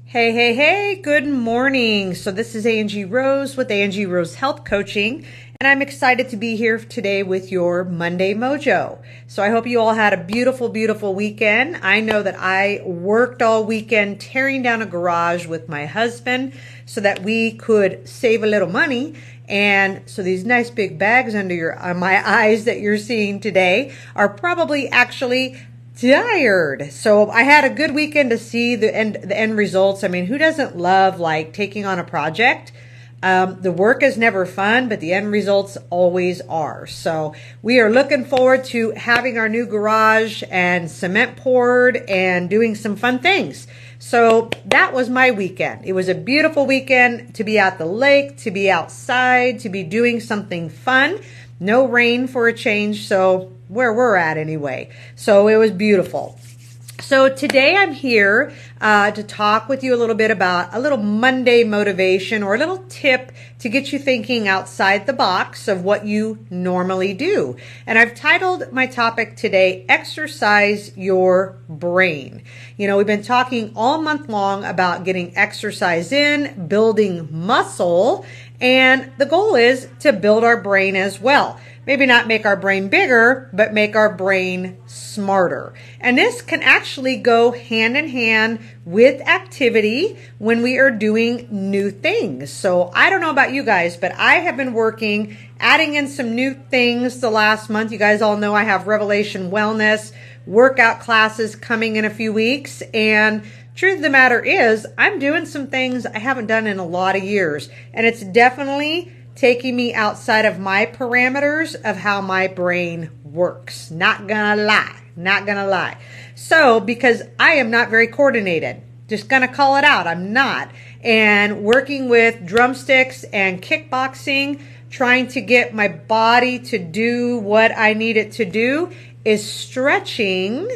Hey, hey, hey, good morning. So this is Angie Rose with Angie Rose Health Coaching, and I'm excited to be here today with your Monday Mojo. So I hope you all had a beautiful, beautiful weekend. I know that I worked all weekend tearing down a garage with my husband so that we could save a little money. And so these nice big bags under my eyes that you're seeing today are probably actually tired. So I had a good weekend to see the end results. I mean, who doesn't love like taking on a project? The work is never fun, but the end results always are. So we are looking forward to having our new garage and cement poured and doing some fun things. So that was my weekend. It was a beautiful weekend to be at the lake, to be outside, to be doing something fun. No rain for a change, so where we're at anyway. So it was beautiful. So today I'm here to talk with you a little bit about a little Monday motivation or a little tip to get you thinking outside the box of what you normally do. And I've titled my topic today, Exercise Your Brain. You know, we've been talking all month long about getting exercise in, building muscle, and the goal is to build our brain as well. Maybe not make our brain bigger, but make our brain smarter. And this can actually go hand in hand with activity when we are doing new things. So I don't know about you guys, but I have been working, adding in some new things the last month. You guys all know I have Revelation Wellness workout classes coming in a few weeks. And truth of the matter is, I'm doing some things I haven't done in a lot of years. And it's definitely taking me outside of my parameters of how my brain works. Not gonna lie. So, because I am not very coordinated, just gonna call it out, I'm not. And working with drumsticks and kickboxing, trying to get my body to do what I need it to do is stretching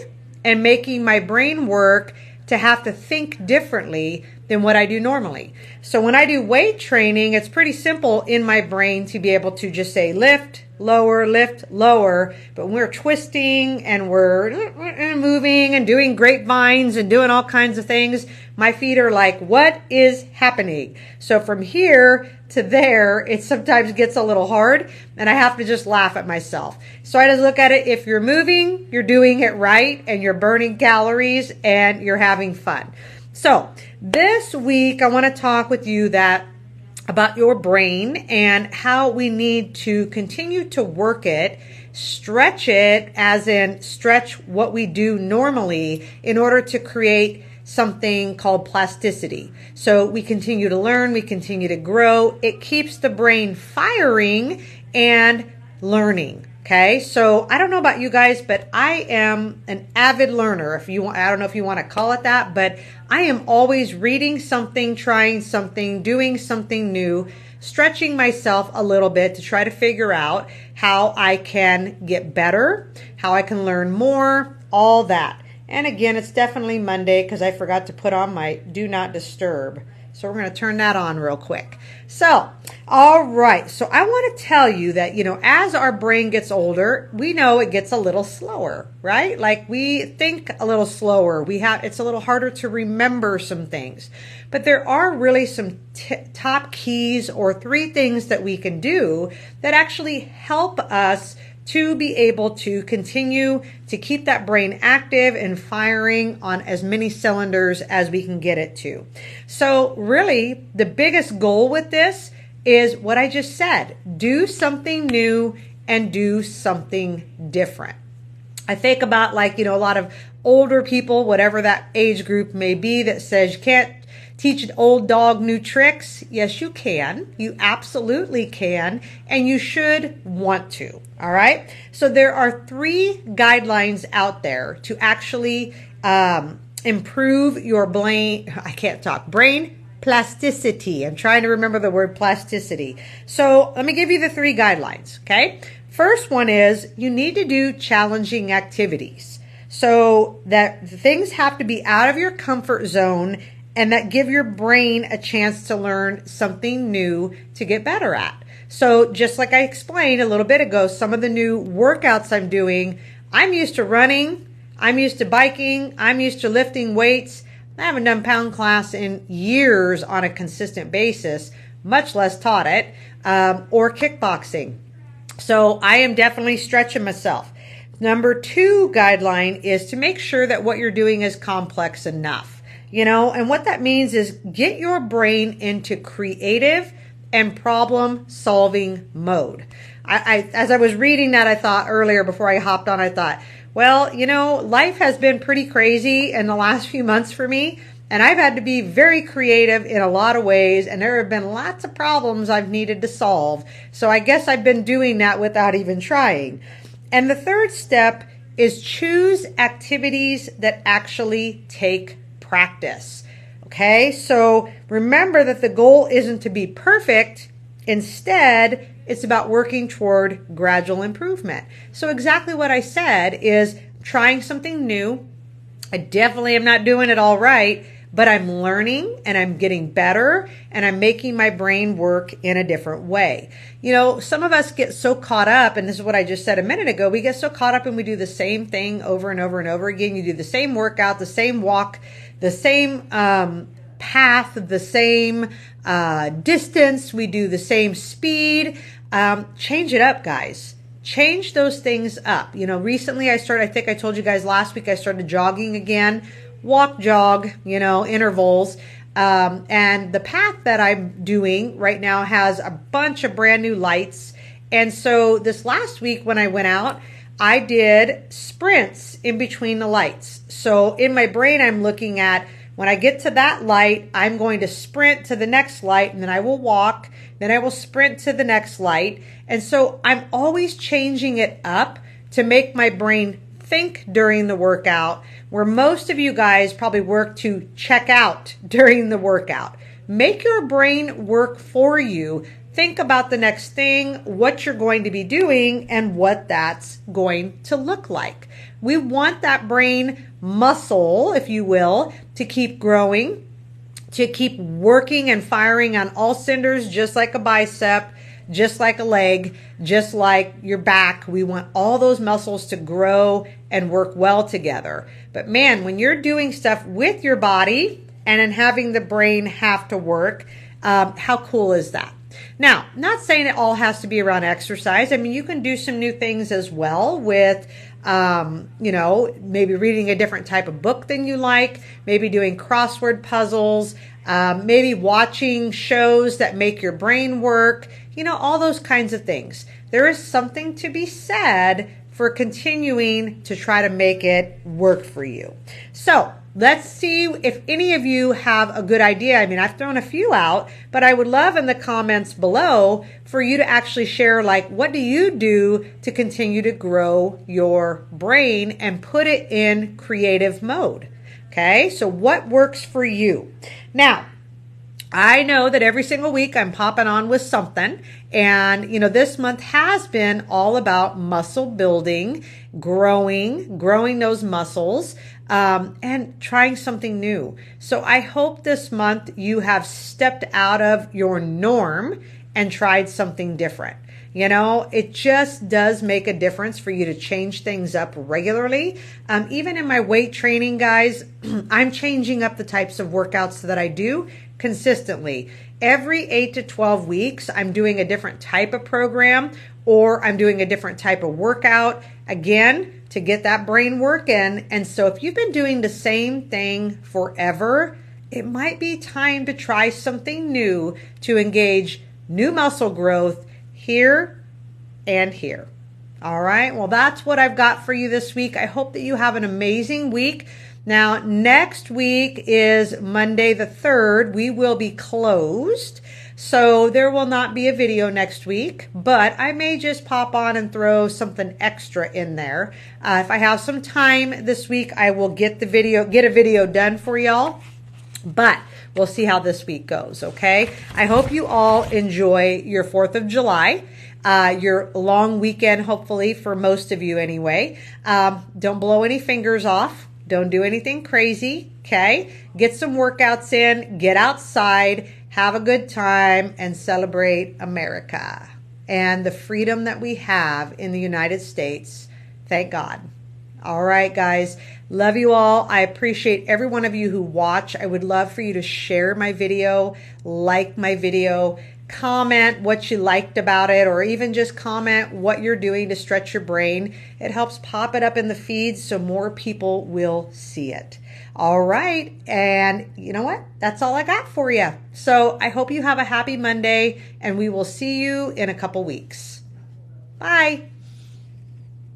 and making my brain work to have to think differently than what I do normally. So when I do weight training, it's pretty simple in my brain to be able to just say lift, lower. But when we're twisting and we're moving and doing grapevines and doing all kinds of things, my feet are like, what is happening? So from here to there, it sometimes gets a little hard and I have to just laugh at myself. So I just look at it, if you're moving, you're doing it right and you're burning calories and you're having fun. So this week, I want to talk with you about your brain and how we need to continue to work it, stretch it, as in stretch what we do normally in order to create something called plasticity. So we continue to learn, we continue to grow. It keeps the brain firing and learning. Okay, so I don't know about you guys, but I am an avid learner. I don't know if you want to call it that, but I am always reading something, trying something, doing something new, stretching myself a little bit to try to figure out how I can get better, how I can learn more, all that. And again, it's definitely Monday because I forgot to put on my do not disturb. So we're going to turn that on real quick. So, all right. So I want to tell you that, as our brain gets older, we know it gets a little slower, right? Like we think a little slower. It's a little harder to remember some things. But there are really some top keys or 3 things that we can do that actually help us to be able to continue to keep that brain active and firing on as many cylinders as we can get it to. So really, the biggest goal with this is what I just said. Do something new and do something different. I think about a lot of older people, whatever that age group may be, that says you can't teach an old dog new tricks. Yes, you can. You absolutely can. And you should want to. All right. So there are 3 guidelines out there to actually improve your brain plasticity. I'm trying to remember the word plasticity. So let me give you the 3 guidelines. Okay. First one is you need to do challenging activities. So that things have to be out of your comfort zone and that give your brain a chance to learn something new to get better at. So just like I explained a little bit ago, some of the new workouts I'm doing, I'm used to running, I'm used to biking, I'm used to lifting weights. I haven't done pound class in years on a consistent basis, much less taught it, or kickboxing. So I am definitely stretching myself. Number 2 guideline is to make sure that what you're doing is complex enough. And what that means is get your brain into creative and problem solving mode. As I was reading that, I thought earlier before I hopped on, I thought, well, life has been pretty crazy in the last few months for me, and I've had to be very creative in a lot of ways, and there have been lots of problems I've needed to solve. So I guess I've been doing that without even trying. And the 3rd step is choose activities that actually take practice. Okay, so remember that the goal isn't to be perfect. Instead, it's about working toward gradual improvement. So exactly what I said is trying something new. I definitely am not doing it all right, but I'm learning and I'm getting better and I'm making my brain work in a different way. Some of us get so caught up, and this is what I just said a minute ago, we get so caught up and we do the same thing over and over and over again. You do the same workout, the same walk, the same path, the same distance. We do the same speed. Change it up, guys. Change those things up. Recently I think I told you guys last week, I started jogging again. Walk, jog, intervals. And the path that I'm doing right now has a bunch of brand new lights. And so this last week when I went out, I did sprints in between the lights. So in my brain, I'm looking at when I get to that light, I'm going to sprint to the next light, and then I will walk, then I will sprint to the next light. And so I'm always changing it up to make my brain think during the workout, where most of you guys probably work to check out during the workout. Make your brain work for you. Think about the next thing, what you're going to be doing, and what that's going to look like. We want that brain muscle, if you will, to keep growing, to keep working and firing on all cylinders, just like a bicep, just like a leg, just like your back. We want all those muscles to grow and work well together. But man, when you're doing stuff with your body and then having the brain have to work, how cool is that? Now, not saying it all has to be around exercise. I mean, you can do some new things as well with, maybe reading a different type of book than you like, maybe doing crossword puzzles, maybe watching shows that make your brain work, all those kinds of things. There is something to be said for continuing to try to make it work for you. So let's see if any of you have a good idea. I mean, I've thrown a few out, but I would love in the comments below for you to actually share, what do you do to continue to grow your brain and put it in creative mode? Okay, so what works for you? Now, I know that every single week I'm popping on with something, and this month has been all about muscle building, growing those muscles, and trying something new. So I hope this month you have stepped out of your norm and tried something different. It just does make a difference for you to change things up regularly. Even in my weight training, guys, I'm changing up the types of workouts that I do consistently. Every 8 to 12 weeks, I'm doing a different type of program, or I'm doing a different type of workout, again, to get that brain working. And so if you've been doing the same thing forever, it might be time to try something new to engage new muscle growth here and here. All right, well, that's what I've got for you this week. I hope that you have an amazing week. Now, next week is Monday the 3rd. We will be closed, so there will not be a video next week, but I may just pop on and throw something extra in there. If I have some time this week, I will get a video done for y'all, but we'll see how this week goes, okay? I hope you all enjoy your 4th of July. Your long weekend, hopefully, for most of you anyway. Don't blow any fingers off. Don't do anything crazy, okay? Get some workouts in, get outside, have a good time, and celebrate America and the freedom that we have in the United States. Thank God. All right, guys. Love you all. I appreciate every one of you who watch. I would love for you to share my video, like my video, comment what you liked about it, or even just comment what you're doing to stretch your brain. It helps pop it up in the feeds so more people will see it. All right. And you know what? That's all I got for you. So I hope you have a happy Monday, and we will see you in a couple weeks. Bye.